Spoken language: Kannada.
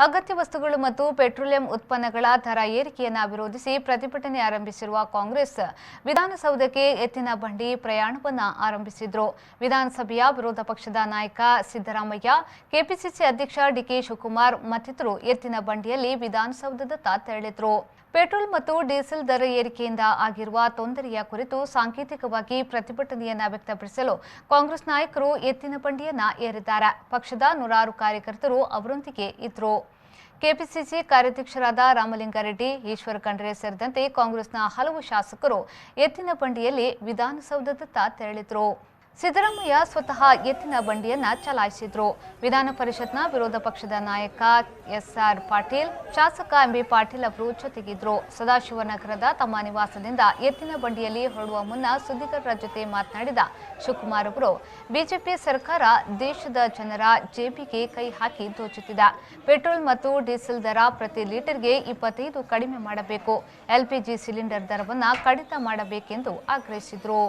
ಅಗತ್ಯ ವಸ್ತುಗಳು ಮತ್ತು ಪೆಟ್ರೋಲಿಯಂ ಉತ್ಪನ್ನಗಳ ದರ ಏರಿಕೆಯನ್ನು ವಿರೋಧಿಸಿ ಪ್ರತಿಭಟನೆ ಆರಂಭಿಸಿರುವ ಕಾಂಗ್ರೆಸ್ ವಿಧಾನಸೌಧಕ್ಕೆ ಎತ್ತಿನ ಬಂಡಿ ಪ್ರಯಾಣವನ್ನು ಆರಂಭಿಸಿದ್ರು. ವಿಧಾನಸಭೆಯ ವಿರೋಧ ಪಕ್ಷದ ನಾಯಕ ಸಿದ್ದರಾಮಯ್ಯ, ಕೆಪಿಸಿಸಿ ಅಧ್ಯಕ್ಷ ಡಿಕೆ ಶಿವಕುಮಾರ್ ಮತ್ತಿತರರು ಎತ್ತಿನ ಬಂಡಿಯಲ್ಲಿ ವಿಧಾನಸೌಧದತ್ತ ತೆರಳಿದ್ರು. ಪೆಟ್ರೋಲ್ ಮತ್ತು ಡೀಸೆಲ್ ದರ ಏರಿಕೆಯಿಂದ ಆಗಿರುವ ತೊಂದರೆಯ ಕುರಿತು ಸಾಂಕೇತಿಕವಾಗಿ ಪ್ರತಿಭಟನೆಯನ್ನ ವ್ಯಕ್ತಪಡಿಸಲು ಕಾಂಗ್ರೆಸ್ ನಾಯಕರು ಎತ್ತಿನ ಬಂಡಿಯನ್ನ ಏರಿದ್ದಾರೆ. ಪಕ್ಷದ ನೂರಾರು ಕಾರ್ಯಕರ್ತರು ಅವರೊಂದಿಗೆ ಇದ್ರು. ಕೆಪಿಸಿಸಿ ಕಾರ್ಯಾಧ್ಯಕ್ಷರಾದ ರಾಮಲಿಂಗಾರೆಡ್ಡಿ, ಈಶ್ವರ ಖಂಡ್ರೆ ಸೇರಿದಂತೆ ಕಾಂಗ್ರೆಸ್ನ ಹಲವು ಶಾಸಕರು ಎತ್ತಿನ ಬಂಡಿಯಲ್ಲಿ ವಿಧಾನಸೌಧದತ್ತ ತೆರಳಿದ್ರು. ಸಿದ್ದರಾಮಯ್ಯ ಸ್ವತಃ ಎತ್ತಿನ ಬಂಡಿಯನ್ನ ಚಲಾಯಿಸಿದ್ರು. ವಿಧಾನ ಪರಿಷತ್ನ ವಿರೋಧ ಪಕ್ಷದ ನಾಯಕ ಎಸ್ಆರ್ ಪಾಟೀಲ್, ಶಾಸಕ ಎಂಬಿ ಪಾಟೀಲ್ ಅವರು ಜೊತೆಗಿದ್ರು. ಸದಾಶಿವನಗರದ ತಮ್ಮ ನಿವಾಸದಿಂದ ಎತ್ತಿನ ಬಂಡಿಯಲ್ಲಿ ಹೊರಡುವ ಮುನ್ನ ಸುದ್ದಿಗಾರರ ಜೊತೆ ಮಾತನಾಡಿದ ಶಿವಕುಮಾರ್ ಅವರು, ಬಿಜೆಪಿ ಸರ್ಕಾರ ದೇಶದ ಜನರ ಜೇಬಿಗೆ ಕೈ ಹಾಕಿ ದೋಚುತ್ತಿದೆ. ಪೆಟ್ರೋಲ್ ಮತ್ತು ಡೀಸೆಲ್ ದರ ಪ್ರತಿ ಲೀಟರ್ಗೆ 25 ಕಡಿಮೆ ಮಾಡಬೇಕು. ಎಲ್ಪಿಜಿ ಸಿಲಿಂಡರ್ ದರವನ್ನು ಕಡಿತ ಮಾಡಬೇಕೆಂದು ಆಗ್ರಹಿಸಿದರು.